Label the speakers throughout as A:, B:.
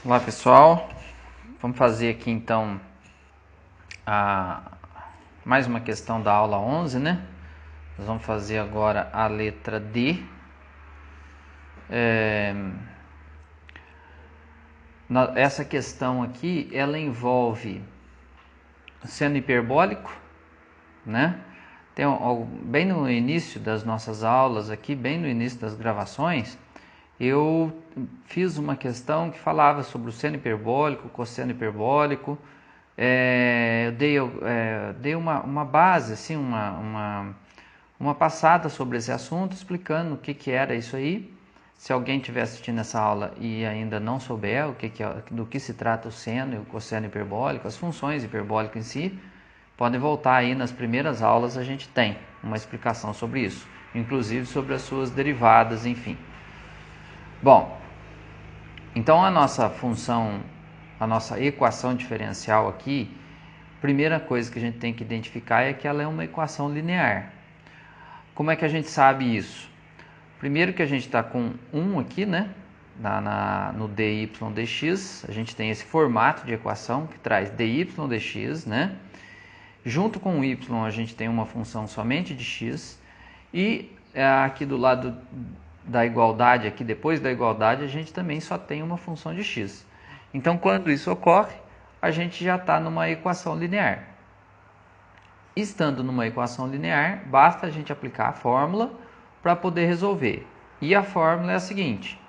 A: Olá pessoal, vamos fazer aqui então mais uma questão da aula 11, né? Nós vamos fazer agora a letra D. Essa questão aqui, ela envolve seno hiperbólico, né? Bem no início das nossas aulas aqui, bem no início das gravações, eu fiz uma questão que falava sobre o seno hiperbólico, cosseno hiperbólico. Eu dei uma base, assim, uma passada sobre esse assunto, explicando o que era isso aí. Se alguém estiver assistindo essa aula e ainda não souber do que se trata o seno e o cosseno hiperbólico, as funções hiperbólicas em si, podem voltar aí nas primeiras aulas, a gente tem uma explicação sobre isso, inclusive sobre as suas derivadas, enfim. Bom, então a nossa equação diferencial aqui, primeira coisa que a gente tem que identificar é que ela é uma equação linear. Como é que a gente sabe isso? Primeiro que a gente está com 1 aqui, né? No dy dx, a gente tem esse formato de equação que traz dy dx, né? Junto com o y a gente tem uma função somente de x, e aqui do lado da igualdade, aqui depois da igualdade, a gente também só tem uma função de x. Então, quando isso ocorre, a gente já está numa equação linear. Estando numa equação linear, basta a gente aplicar a fórmula para poder resolver. E a fórmula é a seguinte: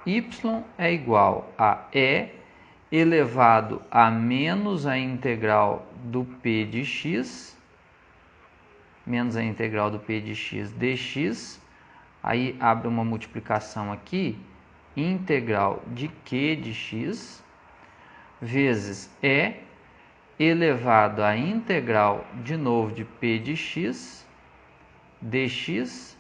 A: y é igual a e elevado a menos a integral do p de x, menos a integral do p de x dx, aí abre uma multiplicação aqui, integral de q de x, vezes e elevado à integral de novo de p de x dx,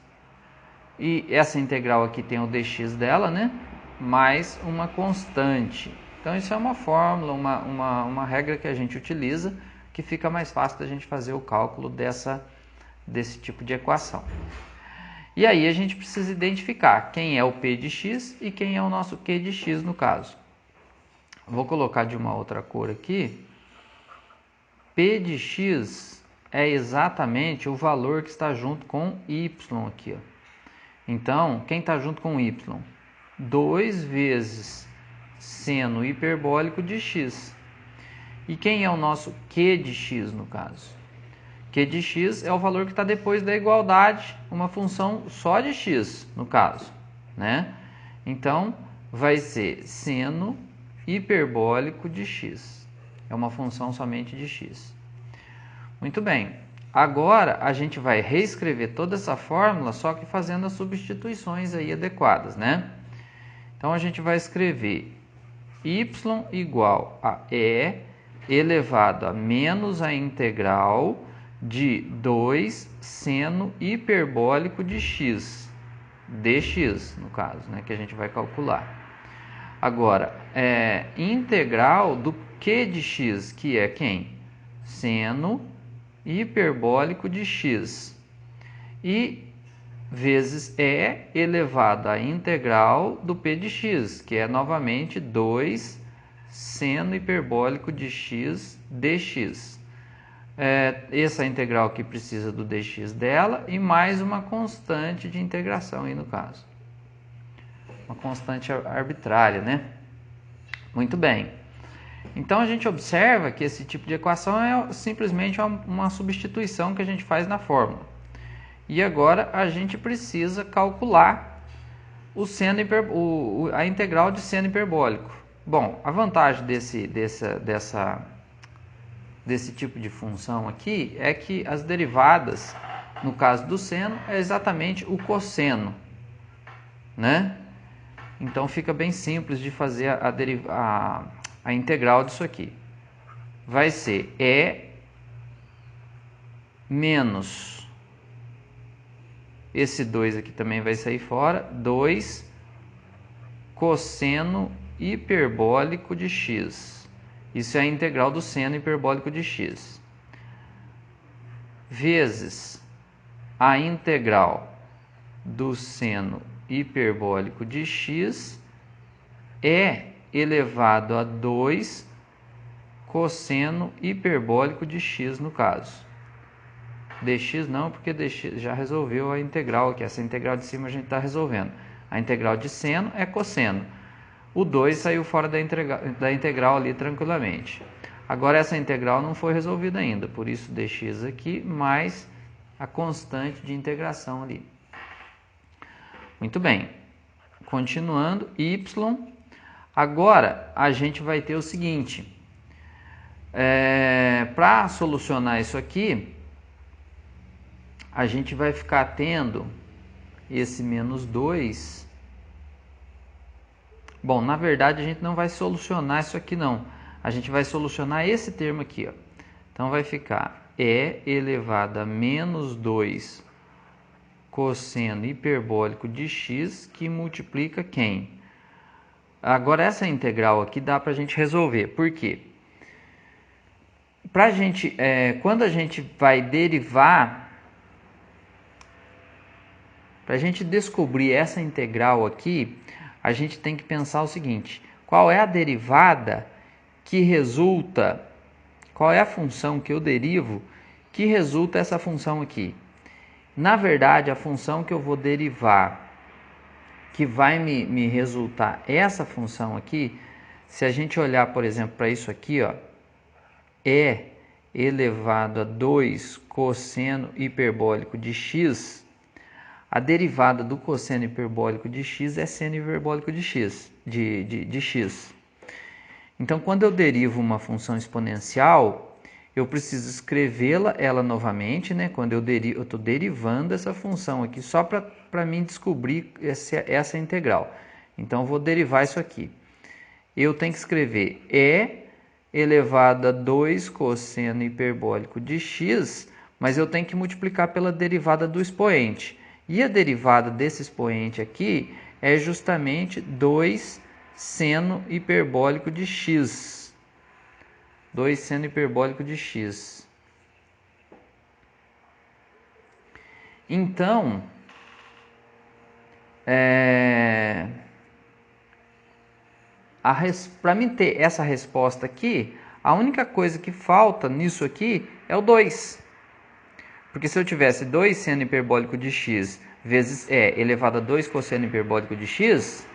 A: e essa integral aqui tem o dx dela, né? Mais uma constante. Então isso é uma fórmula, uma regra que a gente utiliza, que fica mais fácil da gente fazer o cálculo desse tipo de equação. E aí a gente precisa identificar quem é o p de x e quem é o nosso q de x no caso. Vou colocar de uma outra cor aqui. P de x é exatamente o valor que está junto com y aqui, ó. Então, quem está junto com y? 2 vezes seno hiperbólico de x. E quem é o nosso q de x no caso? Q de x é o valor que está depois da igualdade, uma função só de x no caso, né? Então, vai ser seno hiperbólico de x. É uma função somente de x. Muito bem. Agora, a gente vai reescrever toda essa fórmula, só que fazendo as substituições aí adequadas, né? Então, a gente vai escrever y igual a e elevado a menos a integral de 2 seno hiperbólico de x, dx no caso, né, que a gente vai calcular. Agora, integral do q de x, que é quem? Seno hiperbólico de x. E vezes e elevado à integral do p de x, que é novamente 2 seno hiperbólico de x dx. Essa integral que precisa do dx dela e mais uma constante de integração aí no caso. Uma constante arbitrária, né? Muito bem. Então a gente observa que esse tipo de equação é simplesmente uma substituição que a gente faz na fórmula. E agora a gente precisa calcular a integral de seno hiperbólico. Bom, a vantagem desse tipo de função aqui é que as derivadas, no caso do seno, é exatamente o cosseno, né? Então fica bem simples de fazer a integral disso aqui. Vai ser e menos, esse 2 aqui também vai sair fora, 2 cosseno hiperbólico de x. Isso é a integral do seno hiperbólico de x. Vezes a integral do seno hiperbólico de x é elevado a 2 cosseno hiperbólico de x no caso. Dx não, porque dx já resolveu a integral aqui. Essa integral de cima a gente está resolvendo. A integral de seno é cosseno. O 2 saiu fora da integral ali tranquilamente. Agora essa integral não foi resolvida ainda, por isso dx aqui mais a constante de integração ali. Muito bem. Continuando, y. Agora a gente vai ter o seguinte. Para solucionar isso aqui, a gente vai ficar tendo esse menos 2. Bom, na verdade a gente não vai solucionar isso aqui não. A gente vai solucionar esse termo aqui, ó. Então vai ficar e elevado a menos 2 cosseno hiperbólico de x que multiplica quem? Agora essa integral aqui dá para a gente resolver. Por quê? Quando a gente vai derivar, para a gente descobrir essa integral aqui, a gente tem que pensar o seguinte: qual é a derivada que resulta, qual é a função que eu derivo que resulta essa função aqui? Na verdade, a função que eu vou derivar, que vai me resultar essa função aqui, se a gente olhar, por exemplo, para isso aqui, ó, é elevado a 2 cosseno hiperbólico de x, a derivada do cosseno hiperbólico de x é seno hiperbólico de x, de x. Então, quando eu derivo uma função exponencial, eu preciso escrevê-la ela novamente, né? Quando eu estou derivando essa função aqui, só para mim descobrir essa integral. Então, eu vou derivar isso aqui. Eu tenho que escrever e elevado a 2 cosseno hiperbólico de x, mas eu tenho que multiplicar pela derivada do expoente. E a derivada desse expoente aqui é justamente 2 seno hiperbólico de x. 2 seno hiperbólico de x. Então, para mim ter essa resposta aqui, a única coisa que falta nisso aqui é o 2. Porque se eu tivesse 2 seno hiperbólico de x vezes e elevado a 2 cosseno hiperbólico de x,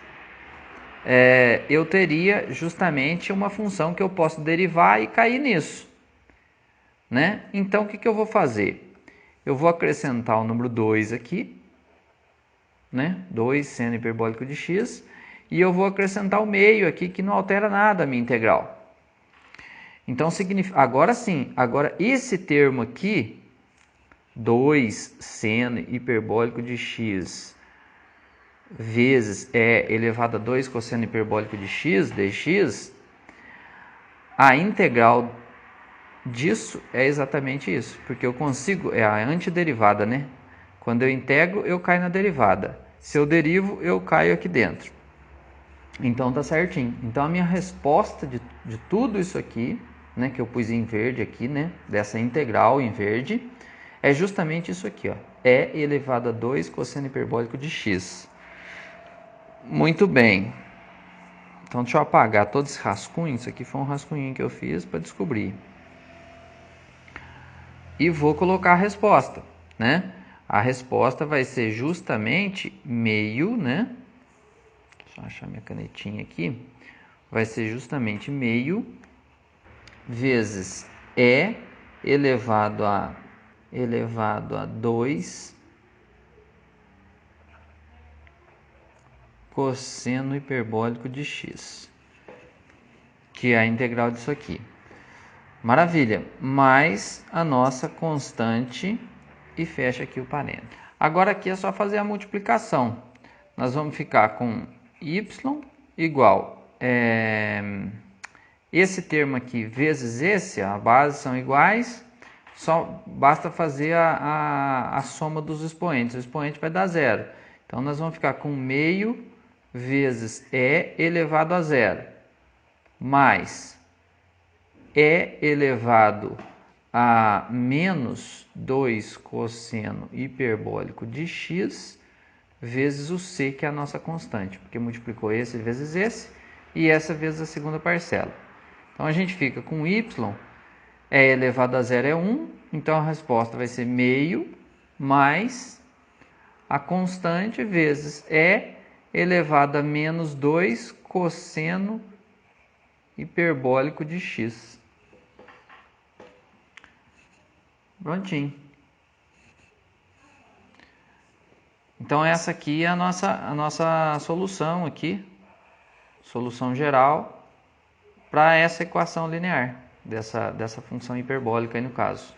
A: eu teria justamente uma função que eu posso derivar e cair nisso, né? Então, o que eu vou fazer? Eu vou acrescentar o número 2 aqui, né? 2 seno hiperbólico de x, e eu vou acrescentar o meio aqui, que não altera nada a minha integral. Então, agora sim, agora esse termo aqui, 2 seno hiperbólico de x vezes e elevado a 2 cosseno hiperbólico de x, dx, a integral disso é exatamente isso, porque eu consigo, é a antiderivada, né? Quando eu integro, eu caio na derivada. Se eu derivo, eu caio aqui dentro. Então tá certinho. Então a minha resposta de tudo isso aqui, né, que eu pus em verde aqui, né, dessa integral em verde, é justamente isso aqui, ó. E elevado a 2 cosseno hiperbólico de x. Muito bem. Então deixa eu apagar todos esses rascunhos. Isso aqui foi um rascunho que eu fiz para descobrir. E vou colocar a resposta, né? A resposta vai ser justamente meio, né? Deixa eu achar minha canetinha aqui. Vai ser justamente meio vezes E elevado a 2 cosseno hiperbólico de x, que é a integral disso aqui. Maravilha, mais a nossa constante e fecha aqui o parênteses. Agora aqui é só fazer a multiplicação. Nós vamos ficar com y igual esse termo aqui vezes esse, a base são iguais, só basta fazer a soma dos expoentes. O expoente vai dar zero. Então nós vamos ficar com meio vezes e elevado a zero, mais e elevado a menos 2 cosseno hiperbólico de x vezes o c, que é a nossa constante, porque multiplicou esse vezes esse, e essa vezes a segunda parcela. Então a gente fica com y, e elevado a zero é 1, então a resposta vai ser meio mais a constante vezes e elevado a menos 2 cosseno hiperbólico de x. Prontinho. Então essa aqui é a nossa solução aqui, solução geral para essa equação linear, dessa função hiperbólica aí no caso.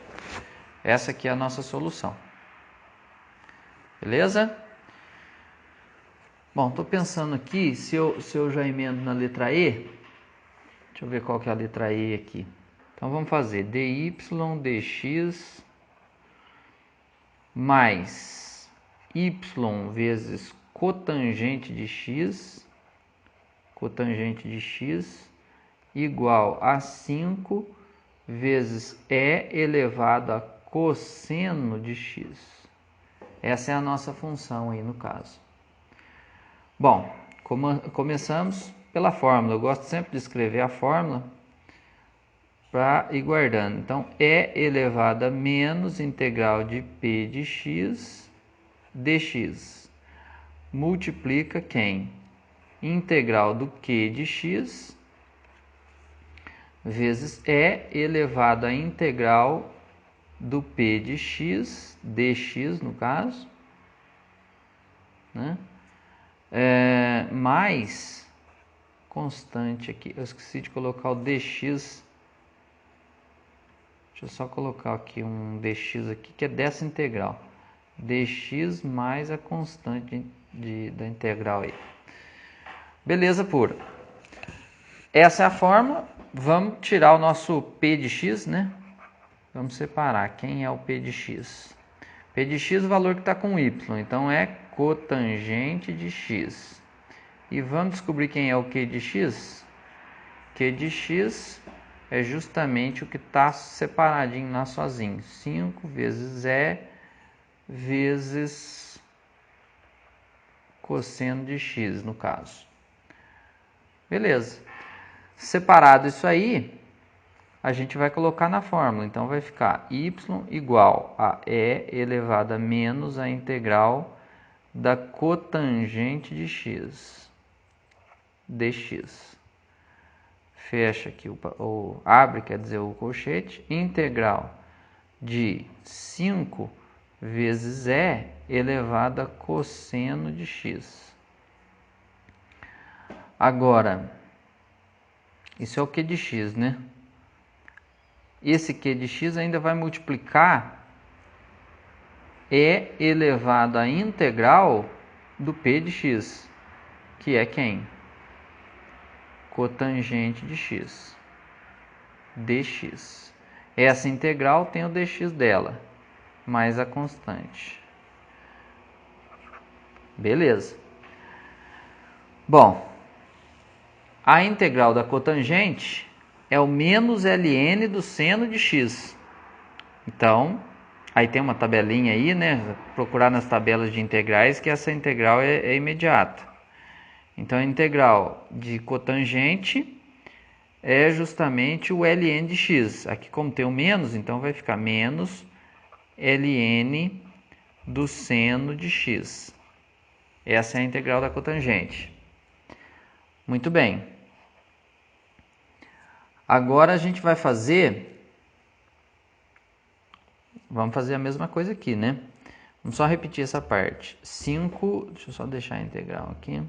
A: Essa aqui é a nossa solução. Beleza? Bom, estou pensando aqui, se eu já emendo na letra E, deixa eu ver qual que é a letra E aqui. Então vamos fazer dy dx mais y vezes cotangente de x igual a 5 vezes e elevado a cosseno de x. Essa é a nossa função aí no caso. Bom, começamos pela fórmula. Eu gosto sempre de escrever a fórmula para ir guardando. Então, e elevado a menos integral de p de x dx multiplica quem? Integral do q de x vezes e elevado a integral do p de x, dx no caso, né? Mais constante aqui, eu esqueci de colocar o dx, deixa eu só colocar aqui um dx aqui, que é dessa integral, dx mais a constante da integral aí. Beleza pura. Essa é a fórmula. Vamos tirar o nosso p de x, né? Vamos separar quem é o p de x. P de x é o valor que está com y, então é cotangente de x. E vamos descobrir quem é o q de x? Q de x é justamente o que está separadinho lá sozinho. 5 vezes e vezes cosseno de x, no caso. Beleza. Separado isso aí, a gente vai colocar na fórmula. Então, vai ficar y igual a e elevado a menos a integral da cotangente de x, dx. Fecha aqui, abre, quer dizer, o colchete, integral de 5 vezes e elevado a cosseno de x. Agora, isso é o q de x, né? Esse q de x ainda vai multiplicar e elevado à integral do p de x, que é quem? Cotangente de x, dx. Essa integral tem o dx dela, mais a constante. Beleza. Bom, a integral da cotangente é o menos ln do seno de x. Então, aí tem uma tabelinha aí, né? Procurar nas tabelas de integrais que essa integral é imediata. Então, a integral de cotangente é justamente o ln de x. Aqui, como tem o menos, então vai ficar menos ln do seno de x. Essa é a integral da cotangente. Muito bem. Agora a gente vai vamos fazer a mesma coisa aqui, né? Vamos só repetir essa parte. 5, deixa eu só deixar a integral aqui.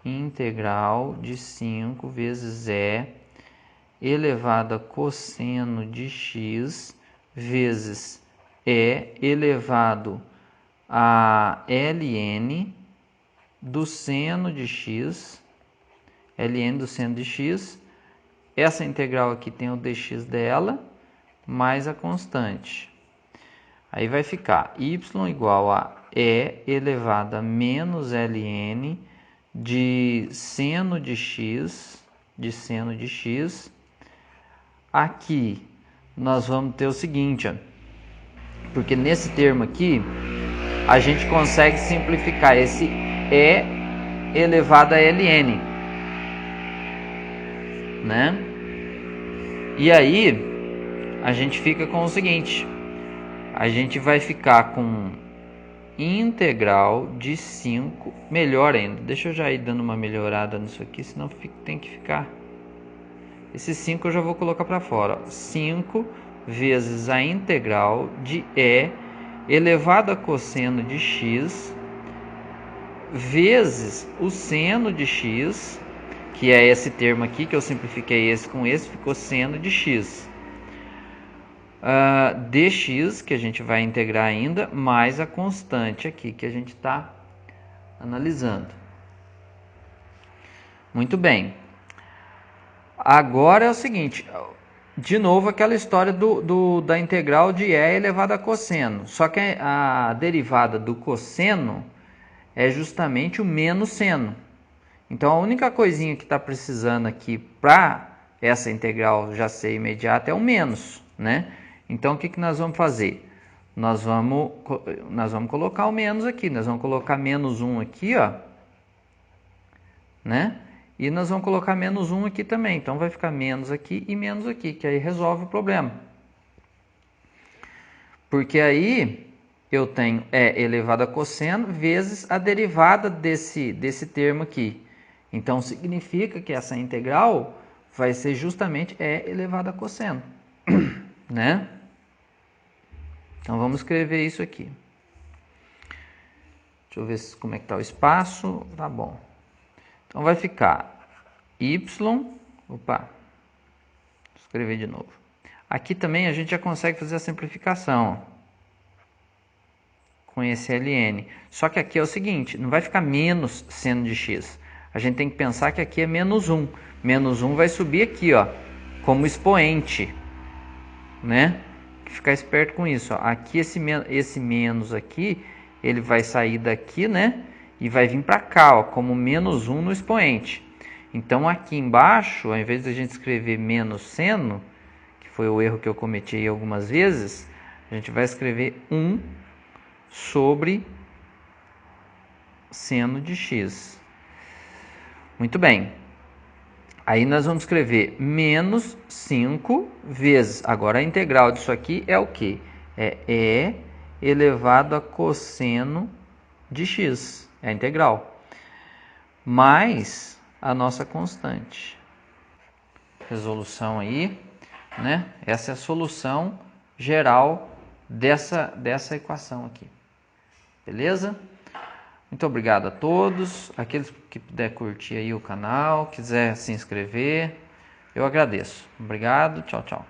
A: Integral de 5 vezes e elevado a cosseno de x vezes e elevado a ln do seno de x, ln do seno de x. Essa integral aqui tem o dx dela, mais a constante. Aí vai ficar y igual a e elevado a menos ln de seno de x, Aqui nós vamos ter o seguinte, ó, porque nesse termo aqui a gente consegue simplificar esse e elevado a ln, né? E aí a gente fica com o seguinte, a gente vai ficar com integral de 5, melhor ainda, deixa eu já ir dando uma melhorada nisso aqui, senão tem que ficar, esse 5 eu já vou colocar para fora, 5 vezes a integral de e elevado a cosseno de x vezes o seno de x, que é esse termo aqui, que eu simplifiquei esse com esse, ficou seno de x. Dx, que a gente vai integrar ainda, mais a constante aqui, que a gente está analisando. Muito bem. Agora é o seguinte, de novo aquela história da integral de e elevado a cosseno. Só que a derivada do cosseno é justamente o menos seno. Então a única coisinha que está precisando aqui para essa integral já ser imediata é o menos, né? Então o que nós vamos fazer? Nós vamos colocar o menos aqui, nós vamos colocar menos 1 aqui, ó, né? E nós vamos colocar menos 1 aqui também, então vai ficar menos aqui e menos aqui, que aí resolve o problema. Porque aí eu tenho e elevado a cosseno vezes a derivada desse termo aqui. Então significa que essa integral vai ser justamente e elevado a cosseno, né? Então vamos escrever isso aqui. Deixa eu ver como é que está o espaço. Tá bom. Então vai ficar y, opa, vou escrever de novo. Aqui também a gente já consegue fazer a simplificação, ó, com esse ln. Só que aqui é o seguinte, não vai ficar menos seno de x. A gente tem que pensar que aqui é menos 1. Menos 1 vai subir aqui, ó, como expoente, né? Ficar esperto com isso, ó. Aqui esse menos aqui, ele vai sair daqui, né? E vai vir para cá, ó, como menos 1 no expoente. Então aqui embaixo, ao invés de a gente escrever menos seno, que foi o erro que eu cometi aí algumas vezes, a gente vai escrever 1 sobre seno de x. Muito bem. Aí nós vamos escrever menos 5 vezes. Agora a integral disso aqui é o quê? É e elevado a cosseno de x. É a integral. Mais a nossa constante. Resolução aí, né? Essa é a solução geral dessa equação aqui. Beleza? Muito obrigado a todos. Aqueles que puder curtir aí o canal, quiser se inscrever, eu agradeço. Obrigado, tchau, tchau.